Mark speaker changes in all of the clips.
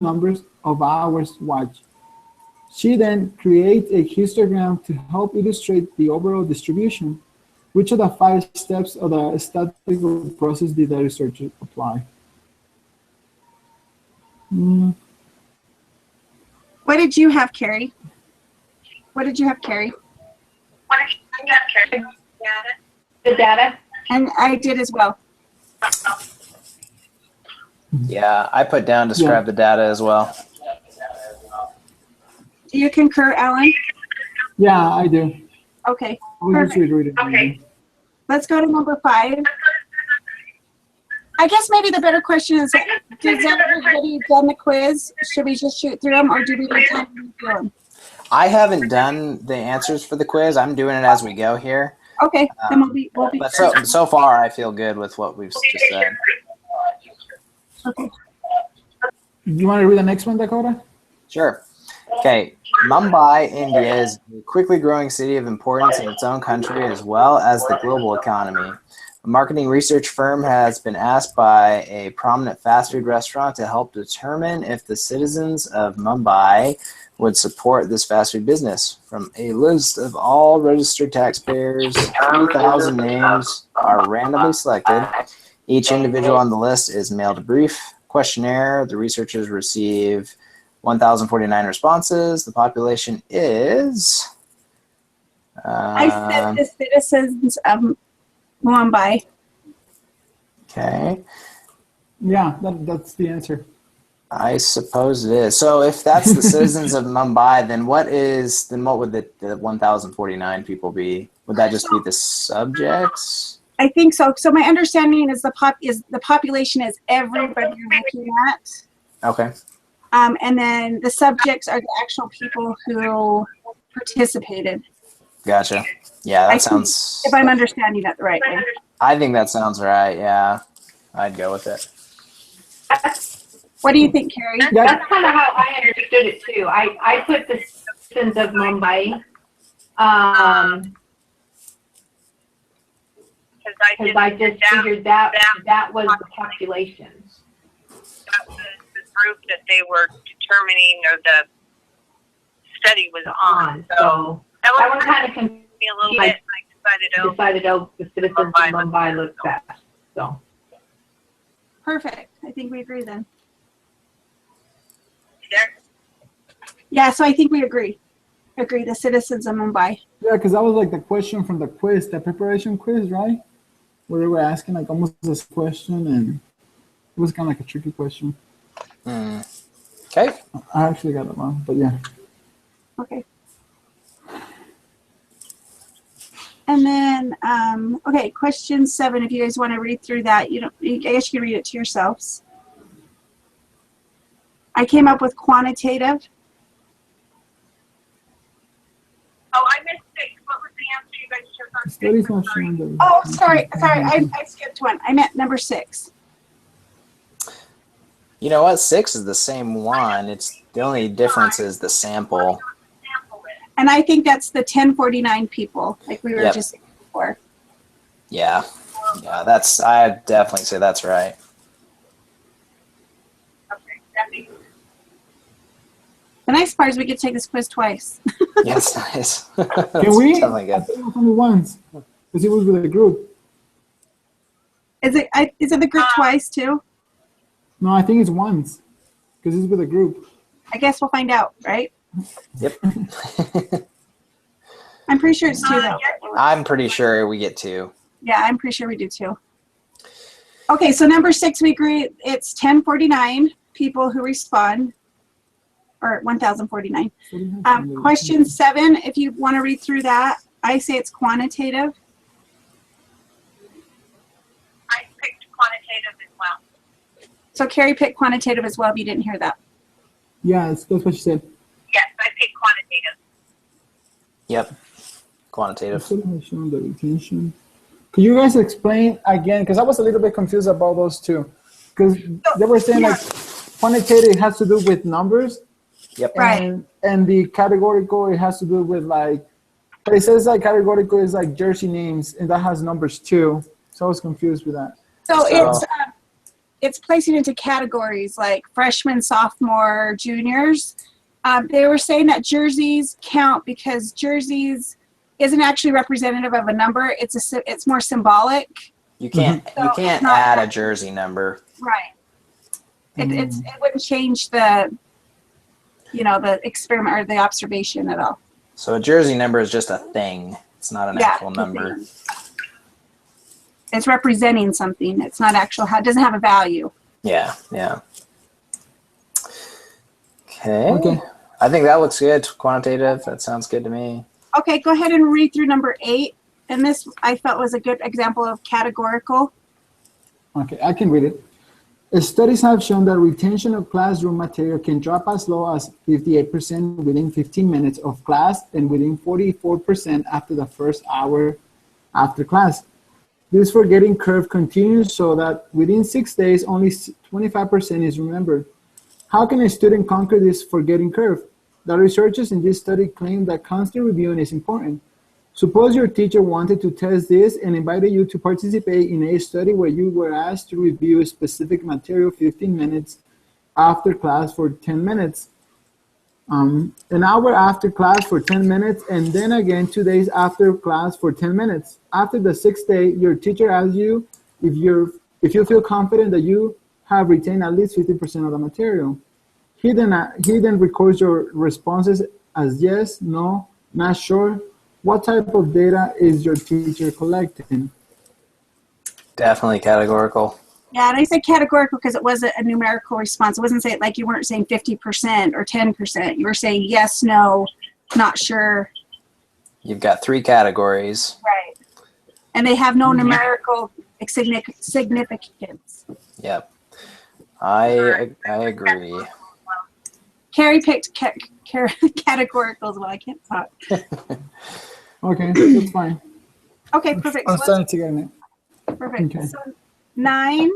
Speaker 1: numbers of hours watched. She then creates a histogram to help illustrate the overall distribution. Which of the 5 steps of the statistical process did the researcher apply?
Speaker 2: What did you have, Carrie? What did you have, Carrie?
Speaker 3: The data.
Speaker 2: And I did as well.
Speaker 4: Yeah, I put down describe the data as well.
Speaker 2: Do you concur, Alan?
Speaker 1: Yeah, I do.
Speaker 2: Okay.
Speaker 1: Okay.
Speaker 2: Let's go to number 5. I guess maybe the better question is, does everybody done the quiz? Should we just shoot through them, or do we need time to read through them?
Speaker 4: I haven't done the answers for the quiz. I'm doing it as we go here.
Speaker 2: Okay, then we'll be
Speaker 4: But so far, I feel good with what we've just said.
Speaker 2: Okay.
Speaker 1: You want to read the next one, Dakota?
Speaker 4: Sure. Okay. Mumbai, India is a quickly growing city of importance in its own country as well as the global economy. A marketing research firm has been asked by a prominent fast food restaurant to help determine if the citizens of Mumbai would support this fast food business. From a list of all registered taxpayers, 2,000 names are randomly selected. Each individual on the list is mailed a brief questionnaire. The researchers receive 1,049 responses. The population is...
Speaker 2: I said the citizens of Mumbai.
Speaker 4: Okay.
Speaker 1: Yeah, that's the answer.
Speaker 4: I suppose it is. So if that's the citizens of Mumbai, then what would the 1,049 people be? Would that just be the subjects?
Speaker 2: I think so. So my understanding is the population is everybody you're looking at.
Speaker 4: Okay.
Speaker 2: And then the subjects are the actual people who participated.
Speaker 4: Gotcha. Yeah, that sounds...
Speaker 2: If I'm understanding that the right way.
Speaker 4: I think that sounds right, yeah. I'd go with it.
Speaker 2: What do you think, Carrie?
Speaker 3: That's kind of how I understood it too. I put the citizens of Mumbai. Because I just figured that was the population.
Speaker 5: That was the group that they were determining, or the study was on. So that was kind of confusing me a little bit. I decided, the citizens of Mumbai looked best. So.
Speaker 2: Perfect. I think we agree then.
Speaker 5: There.
Speaker 2: Yeah, so I think we agree. Agree, the citizens of Mumbai.
Speaker 1: Yeah, because that was like the question from the quiz, the preparation quiz, right? Where they were asking like almost this question, and it was kind of like a tricky question.
Speaker 4: Okay.
Speaker 1: I actually got it wrong, but yeah.
Speaker 2: Okay. And then, okay, question 7. If you guys want to read through that, I guess you can read it to yourselves. I came up with quantitative.
Speaker 5: Oh, I missed 6. What was the answer you guys chose on 6?
Speaker 1: Study's not showing the...
Speaker 2: Oh, sorry. I skipped one. I meant number 6.
Speaker 4: You know what? 6 is the same one. It's the only difference is the sample.
Speaker 2: And I think that's the 1049 people, like we were just saying before.
Speaker 4: Yeah. Yeah, I definitely say that's right.
Speaker 5: Okay, that makes sense.
Speaker 2: The nice part is we get to take this quiz twice.
Speaker 4: Yeah, it's nice.
Speaker 1: Can we?
Speaker 4: Definitely good.
Speaker 1: Only once, because it was with a group.
Speaker 2: Is it the group twice too?
Speaker 1: No, I think it's once, because it's with a group.
Speaker 2: I guess we'll find out, right?
Speaker 4: Yep.
Speaker 2: I'm pretty sure it's 2 though.
Speaker 4: I'm pretty sure we get 2.
Speaker 2: Yeah, I'm pretty sure we do 2. Okay, so number 6, we agree it's 1049 people who respond, or 1,049. Question 7, if you want to read through that, I say it's quantitative.
Speaker 5: I picked quantitative as well.
Speaker 2: So Carrie picked quantitative as well, if you didn't hear that.
Speaker 1: Yeah, that's what she said.
Speaker 5: Yes, I picked quantitative.
Speaker 4: Yep. Quantitative.
Speaker 1: The retention. Could you guys explain again? Because I was a little bit confused about those two. Because they were saying like quantitative has to do with numbers.
Speaker 4: Yep.
Speaker 2: Right.
Speaker 1: And the categorical, it has to do with like, but it says like categorical is like jersey names, and that has numbers too. So I was confused with that.
Speaker 2: So it's it's placing into categories like freshmen, sophomore, juniors. They were saying that jerseys count because jerseys isn't actually representative of a number. It's more symbolic.
Speaker 4: You can't add a jersey number.
Speaker 2: Right. It wouldn't change the the experiment or the observation at all.
Speaker 4: So a jersey number is just a thing. It's not an actual number.
Speaker 2: It's representing something. It's not actual. It doesn't have a value.
Speaker 4: Yeah. Okay. I think that looks good. Quantitative. That sounds good to me.
Speaker 2: Okay, go ahead and read through number 8. And this I felt was a good example of categorical.
Speaker 1: Okay, I can read it. Studies have shown that retention of classroom material can drop as low as 58% within 15 minutes of class and within 44% after the first hour after class. This forgetting curve continues so that within 6 days, only 25% is remembered. How can a student conquer this forgetting curve? The researchers in this study claim that constant reviewing is important. Suppose your teacher wanted to test this and invited you to participate in a study where you were asked to review a specific material 15 minutes after class for 10 minutes, an hour after class for 10 minutes, and then again 2 days after class for 10 minutes. After the 6th day, your teacher asks you if you feel confident that you have retained at least 50% of the material. He then records your responses as yes, no, not sure. What type of data is your teacher collecting?
Speaker 4: Definitely categorical.
Speaker 2: Yeah, and I said categorical because it wasn't a numerical response. It wasn't saying like you weren't saying 50% or 10%. You were saying yes, no, not sure.
Speaker 4: You've got 3 categories.
Speaker 2: Right. And they have no numerical significance.
Speaker 4: Yep. I agree.
Speaker 2: Carrie picked categorical as well. I can't talk.
Speaker 1: Okay, that's fine.
Speaker 2: Okay, perfect.
Speaker 1: I'm
Speaker 2: So
Speaker 1: starting to get it.
Speaker 2: perfect.
Speaker 1: Okay.
Speaker 2: So 9.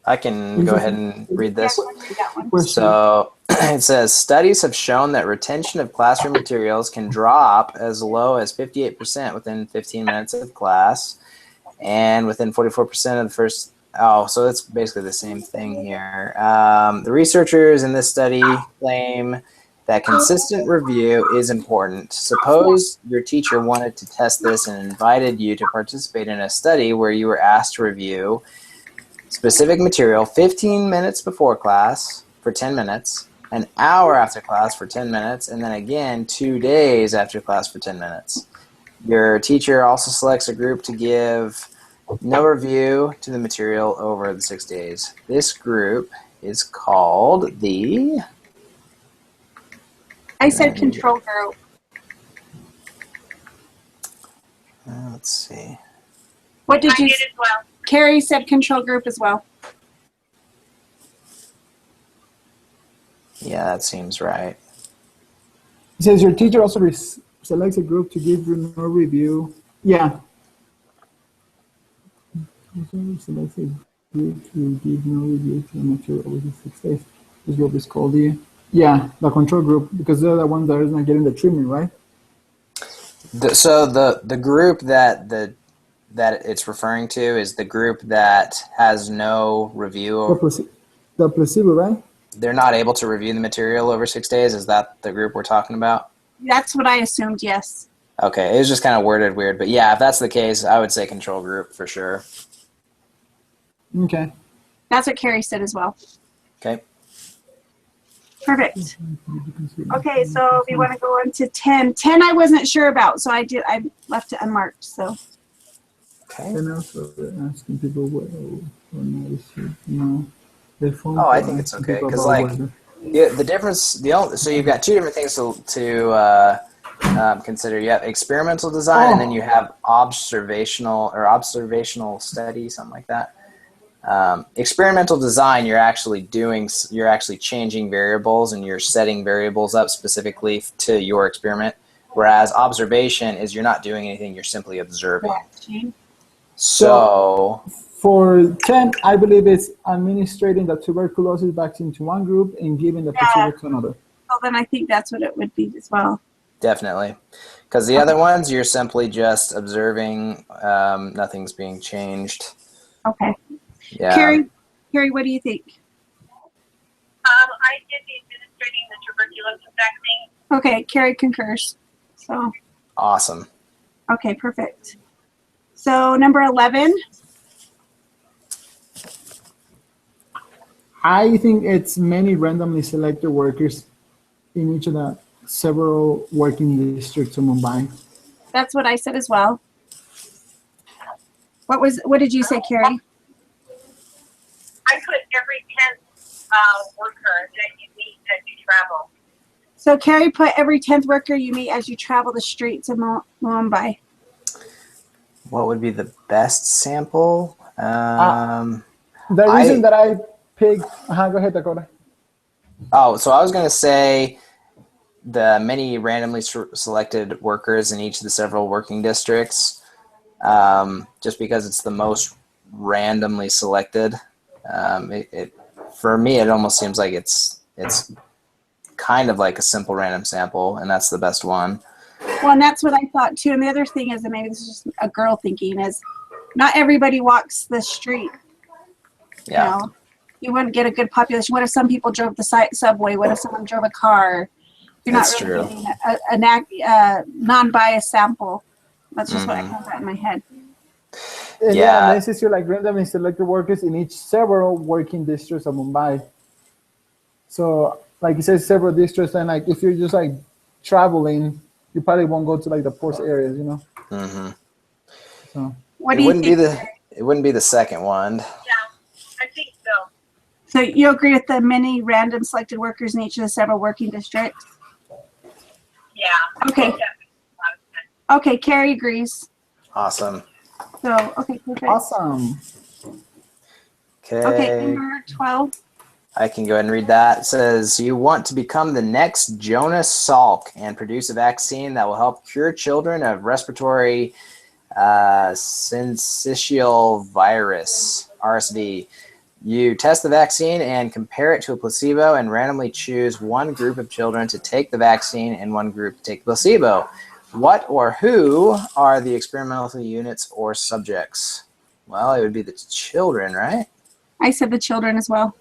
Speaker 4: I can go ahead and read this.
Speaker 2: Yeah, go ahead and read that one.
Speaker 1: Question.
Speaker 4: So it says, studies have shown that retention of classroom materials can drop as low as 58% within 15 minutes of class and within 44% of the first. Oh, so it's basically the same thing here. The researchers in this study claim that consistent review is important. Suppose your teacher wanted to test this and invited you to participate in a study where you were asked to review specific material 15 minutes before class for 10 minutes, an hour after class for 10 minutes, and then again 2 days after class for 10 minutes. Your teacher also selects a group to give no review to the material over the 6 days. This group is called the...
Speaker 2: I said control group.
Speaker 4: Let's see.
Speaker 2: What did
Speaker 5: I
Speaker 2: you?
Speaker 5: did as well.
Speaker 2: Carrie said control group as well.
Speaker 4: Yeah, that seems right.
Speaker 1: It says your teacher also selects a group to give no review. Yeah. Selects a group to give no review to the material over the 6 days. This group is called the control group, because they're the ones that are not getting the treatment, right?
Speaker 4: So the group that it's referring to is the group that has no review.
Speaker 1: The placebo, right?
Speaker 4: They're not able to review the material over 6 days. Is that the group we're talking about?
Speaker 2: That's what I assumed. Yes.
Speaker 4: Okay, it was just kind of worded weird, but yeah, if that's the case, I would say control group for sure.
Speaker 1: Okay.
Speaker 2: That's what Carrie said as well.
Speaker 4: Okay.
Speaker 2: Perfect. Okay, so if you want to go on to 10. 10 I wasn't sure about, so I left it unmarked. So.
Speaker 4: Okay.
Speaker 1: And also asking people what
Speaker 4: Oh, I think it's okay because the difference. So you've got 2 different things to consider. You have experimental design, and then you have observational study, something like that. Experimental design, you're actually changing variables and you're setting variables up specifically to your experiment. Whereas observation is you're not doing anything, you're simply observing. So
Speaker 1: for 10, I believe it's administrating the tuberculosis vaccine to one group and giving the placebo to another.
Speaker 2: Well, then I think that's what it would be as well.
Speaker 4: Definitely. Because the other ones, you're simply just observing, nothing's being changed.
Speaker 2: Okay.
Speaker 4: Yeah.
Speaker 2: Carrie, Carrie, what do you think?
Speaker 5: I did the administrating the tuberculosis vaccine.
Speaker 2: Okay, Carrie concurs. So,
Speaker 4: Awesome.
Speaker 2: okay, perfect. So number 11.
Speaker 1: I think it's many randomly selected workers in each of the several working districts of Mumbai.
Speaker 2: That's what I said as well. What did you say, Carrie?
Speaker 5: I put every 10th worker that you meet as you travel.
Speaker 2: So Carrie put every 10th worker you meet as you travel the streets of Mumbai.
Speaker 4: What would be the best sample?
Speaker 1: The reason that I picked, go ahead, Dakota.
Speaker 4: Oh, so I was going to say the many randomly selected workers in each of the several working districts, just because it's the most randomly selected. For me, it almost seems like it's kind of like a simple random sample, and that's the best one.
Speaker 2: Well, and that's what I thought too. And the other thing is, and maybe this is just a girl thinking, is not everybody walks the street.
Speaker 4: Yeah.
Speaker 2: You know, you wouldn't get a good population. What if some people drove the subway? What if someone drove a car? You're
Speaker 4: That's
Speaker 2: not really
Speaker 4: true.
Speaker 2: getting a non-biased sample. That's just what I have in my head.
Speaker 1: Yeah, unless it's like randomly selected workers in each several working districts of Mumbai. So, like you said, several districts, and like if you're just like traveling, you probably won't go to like the poorest areas, you know.
Speaker 4: Mm-hmm.
Speaker 2: So, what do you think?
Speaker 4: It wouldn't be the second one.
Speaker 5: Yeah, I think so.
Speaker 2: So you agree with the many random selected workers in each of the several working districts?
Speaker 5: Yeah.
Speaker 2: Okay. Okay, Carrie agrees.
Speaker 4: Awesome.
Speaker 2: So, okay, perfect.
Speaker 1: Awesome.
Speaker 2: Okay, number 12.
Speaker 4: I can go ahead and read that. It says, you want to become the next Jonas Salk and produce a vaccine that will help cure children of respiratory syncytial virus, RSV. You test the vaccine and compare it to a placebo and randomly choose one group of children to take the vaccine and one group to take the placebo. What or who are the experimental units or subjects? Well, it would be the children, right?
Speaker 2: I said the children as well.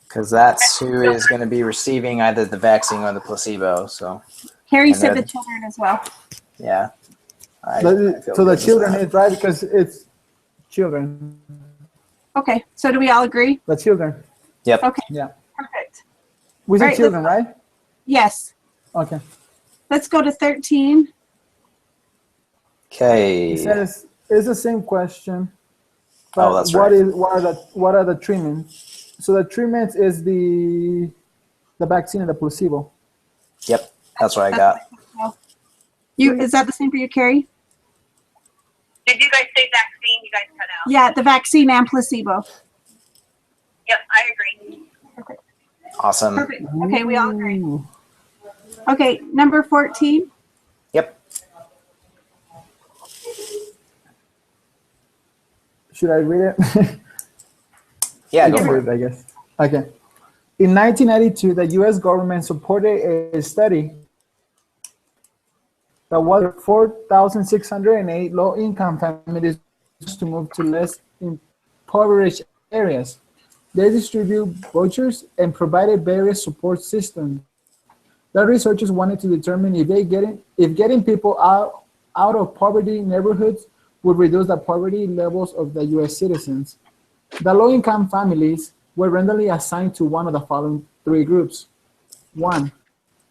Speaker 4: Because that's who is going to be receiving either the vaccine or the placebo. So
Speaker 2: Carrie said the children as well.
Speaker 4: Yeah.
Speaker 1: So the children is right because it's children.
Speaker 2: Okay, so do we all agree?
Speaker 1: The children.
Speaker 4: Yep.
Speaker 2: Okay.
Speaker 1: Yeah.
Speaker 2: Perfect.
Speaker 1: We said
Speaker 2: Right,
Speaker 1: children, right?
Speaker 2: Yes.
Speaker 1: Okay.
Speaker 2: Let's go to 13.
Speaker 4: Okay.
Speaker 1: It says it's the same question. But
Speaker 4: That's right.
Speaker 1: What are the treatments? So the treatments is the vaccine and the placebo.
Speaker 4: Yep. That's what I got.
Speaker 2: Is that the same for you, Carrie?
Speaker 5: Did you guys say vaccine? You guys cut out.
Speaker 2: Yeah, the vaccine and placebo.
Speaker 5: Yep, I agree.
Speaker 2: Perfect.
Speaker 4: Awesome.
Speaker 2: Perfect. Okay, we all agree.
Speaker 1: Ooh.
Speaker 2: Okay, number 14.
Speaker 4: Yep.
Speaker 1: Should I read it?
Speaker 4: Yeah,
Speaker 1: Go
Speaker 4: go
Speaker 1: for
Speaker 4: for
Speaker 1: it, I guess. Okay. In 1992, the U.S. government supported a study that was 4,608 low-income families to move to less impoverished areas. They distribute vouchers and provided various support systems. The researchers wanted to determine if getting people out of poverty neighborhoods would reduce the poverty levels of the U.S. citizens. The low-income families were randomly assigned to one of the following three groups. One,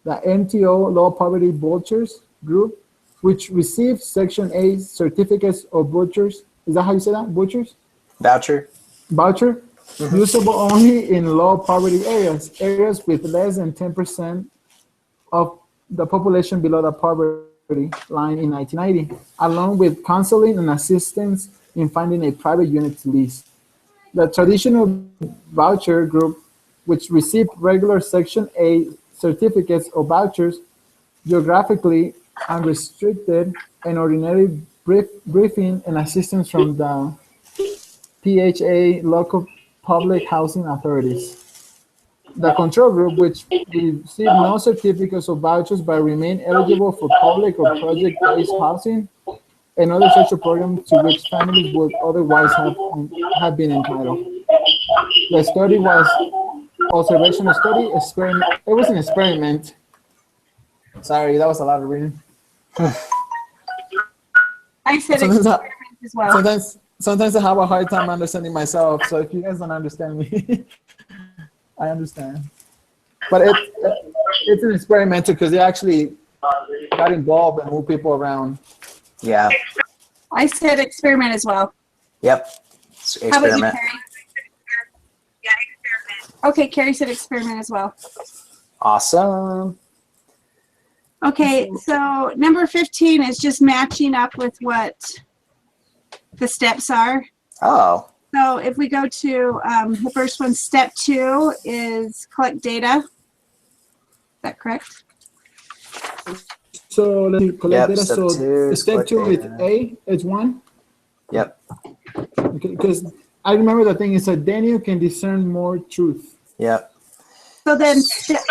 Speaker 1: the MTO low poverty vouchers group, which received Section A certificates of vouchers. Is that how you say that? Vouchers?
Speaker 4: Voucher.
Speaker 1: Voucher, usable only in low poverty areas with less than 10% of the population below the poverty line in 1990, along with counseling and assistance in finding a private unit to lease. The traditional voucher group, which received regular Section A certificates or vouchers, geographically unrestricted, and ordinary briefing and assistance from the PHA local public housing authorities. The control group, which received no certificates or vouchers but remain eligible for public or project-based housing and other social programs to which families would otherwise have been entitled. The study was observational study, experiment. It was an experiment. Sorry, that was a lot of reading.
Speaker 2: I said
Speaker 1: Sometimes I,
Speaker 2: experiment as well.
Speaker 1: sometimes I have a hard time understanding myself. So if you guys don't understand me, I understand. But it's an experiment because they actually got involved and moved people around.
Speaker 4: Yeah.
Speaker 2: I said experiment as well.
Speaker 4: Yep.
Speaker 2: How about you,
Speaker 4: Experiment.
Speaker 2: Carrie?
Speaker 5: Yeah, experiment.
Speaker 2: Okay, Carrie said experiment as well.
Speaker 4: Awesome.
Speaker 2: Okay, so number 15 is just matching up with what the steps are.
Speaker 4: Oh.
Speaker 2: So if we go to the first one, step 2 is collect data. Is that correct?
Speaker 1: So let's see, collect
Speaker 4: Yep,
Speaker 1: data.
Speaker 4: step
Speaker 1: So
Speaker 4: 2 is
Speaker 1: step
Speaker 4: collect
Speaker 1: 2 with
Speaker 4: data.
Speaker 1: A is 1.
Speaker 4: Yep.
Speaker 1: Okay, because I remember the thing is that Daniel can discern more truth.
Speaker 4: Yep.
Speaker 2: So then step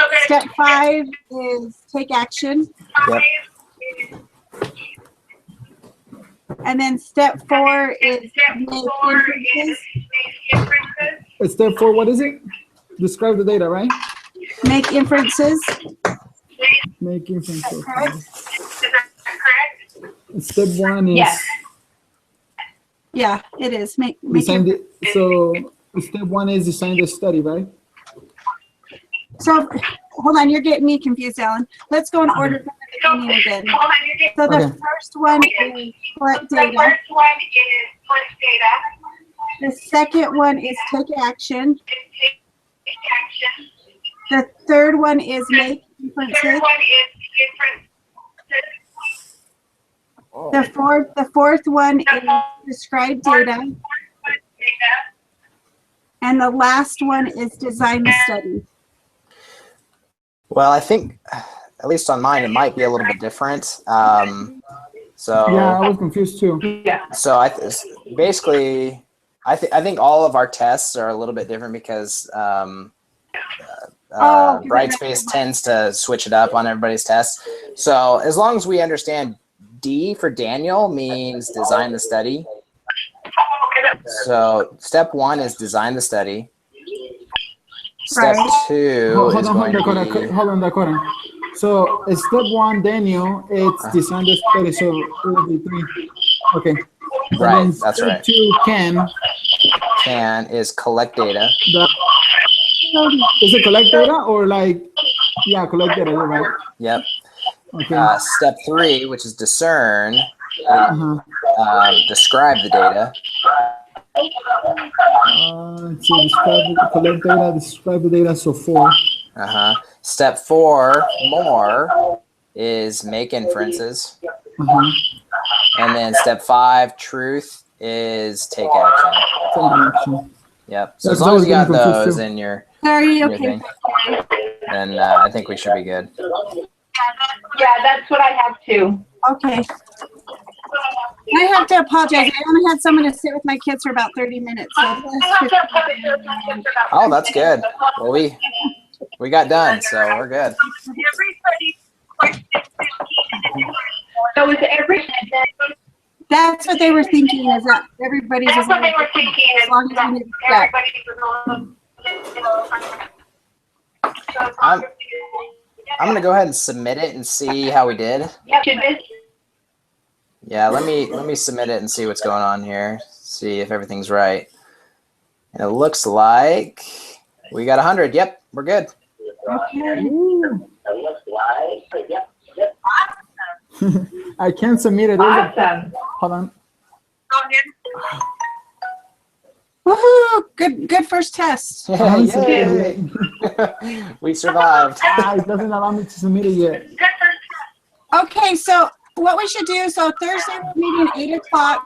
Speaker 2: 5 is take action.
Speaker 4: Yep.
Speaker 2: And then step 4 is make inferences.
Speaker 1: Step 4, what is it? Describe the data, right?
Speaker 2: Make inferences.
Speaker 1: Make inferences.
Speaker 2: Correct?
Speaker 5: Is that correct?
Speaker 1: Step 1 is
Speaker 3: Yes.
Speaker 2: Yeah, it is. Make
Speaker 1: design the, so step 1 is design the study, right?
Speaker 2: So hold on, you're getting me confused, Alan. Let's go in order from the beginning again. So the
Speaker 1: Okay.
Speaker 2: first one is collect
Speaker 5: The
Speaker 2: data.
Speaker 5: first one is collect data.
Speaker 2: The second one is take action.
Speaker 5: Take action.
Speaker 2: The third one is make
Speaker 5: Third
Speaker 2: inferences.
Speaker 5: one is inference.
Speaker 2: The fourth one is describe data. And the last one is design the study.
Speaker 4: Well, I think, at least on mine, it might be a little bit different. So
Speaker 1: Yeah, I was confused too.
Speaker 3: Yeah.
Speaker 4: So basically, I think all of our tests are a little bit different because Brightspace tends to switch it up on everybody's tests. So as long as we understand D for Daniel means design the study. So step 1 is design the study. Step
Speaker 2: Right.
Speaker 4: 2 is going to be...
Speaker 1: Hold on, Dakota. So step 1, Daniel, it's design the study, so it will be 3. Okay.
Speaker 4: Right,
Speaker 1: And then
Speaker 4: that's
Speaker 1: step
Speaker 4: right.
Speaker 1: 2,
Speaker 4: Can is collect data.
Speaker 1: Is it collect data or like, yeah, collect data, you're right.
Speaker 4: Yep.
Speaker 1: Okay.
Speaker 4: Step 3, which is discern, describe the data.
Speaker 1: Let's see, collect data, describe the data, so 4.
Speaker 4: Step 4, more, is make inferences. And then step 5, truth, is take action. Yep. So as long as you got those in your,
Speaker 2: Sorry, okay.
Speaker 4: thing, then I think we should be good.
Speaker 3: Yeah, that's what I have too.
Speaker 2: Okay. I have to apologize. I only had someone to sit with my kids for about 30 minutes. So
Speaker 4: Oh, that's good. Well, we got done, so we're good.
Speaker 5: Everybody's question 15 is
Speaker 3: So is every,
Speaker 2: that's what they were thinking, is that everybody's
Speaker 5: That's what they were thinking.
Speaker 2: as long as we need to step.
Speaker 4: I'm going to go ahead and submit it and see how we did. Yeah, let me submit it and see what's going on here. See if everything's right. And it looks like we got 100. Yep, we're good.
Speaker 1: I can't submit it.
Speaker 3: Awesome.
Speaker 1: Hold on.
Speaker 2: Woohoo! Good first test.
Speaker 4: Yay. We survived.
Speaker 1: It doesn't allow me to submit it yet.
Speaker 2: Okay, so what we should do, so Thursday we're meeting at 8 o'clock.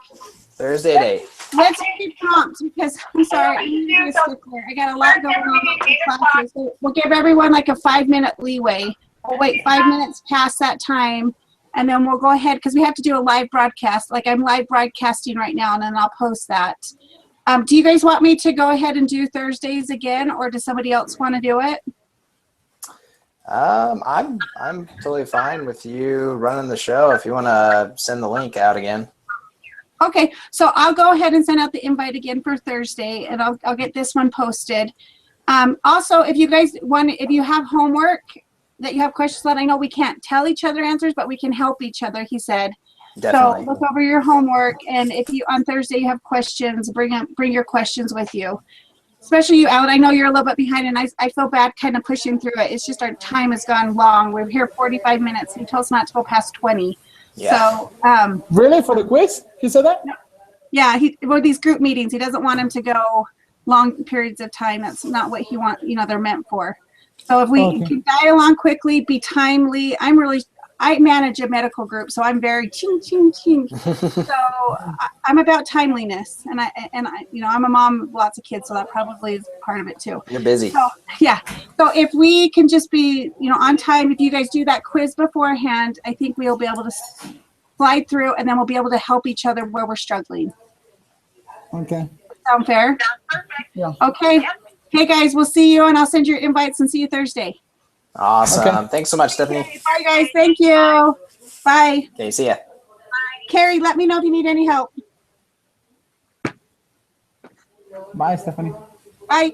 Speaker 4: Thursday at 8.
Speaker 2: Let's be prompt because I'm sorry, I'm gonna be a stickler. I got a lot going on with classes. So we'll give everyone like a 5-minute leeway. We'll wait 5 minutes past that time, and then we'll go ahead because we have to do a live broadcast. Like I'm live broadcasting right now, and then I'll post that. Do you guys want me to go ahead and do Thursdays again, or does somebody else want to do it?
Speaker 4: I'm totally fine with you running the show if you want to send the link out again.
Speaker 2: Okay, so I'll go ahead and send out the invite again for Thursday, and I'll get this one posted. Also, if you guys want, if you have homework that you have questions on, I know we can't tell each other answers, but we can help each other, he said.
Speaker 4: Definitely.
Speaker 2: So look over your homework, and if you on Thursday you have questions, bring your questions with you. Especially you, Alan. I know you're a little bit behind, and I feel bad kind of pushing through it. It's just our time has gone long. We're here 45 minutes. He told us not to go past 20.
Speaker 4: Yeah.
Speaker 2: So
Speaker 1: Really, for the quiz? He said that?
Speaker 2: yeah, well, these group meetings, he doesn't want them to go long periods of time. That's not what he wants, they're meant for. So if we can die along quickly, be timely. I manage a medical group, so I'm very ching, ching, ching. So I'm about timeliness, and I'm a mom of lots of kids, so that probably is part of it too.
Speaker 4: You're busy.
Speaker 2: So yeah, so if we can just be, on time, if you guys do that quiz beforehand, I think we'll be able to slide through, and then we'll be able to help each other where we're struggling.
Speaker 1: Okay.
Speaker 2: Sound fair?
Speaker 1: Yeah.
Speaker 2: Okay. Hey guys, we'll see you, and I'll send your invites and see you Thursday.
Speaker 4: Awesome.
Speaker 1: Okay.
Speaker 4: Thanks so much, Stephanie.
Speaker 2: Okay, bye guys. Thank you. Bye.
Speaker 4: Okay, see ya.
Speaker 2: Carrie, let me know if you need any help.
Speaker 1: Bye, Stephanie.
Speaker 2: Bye.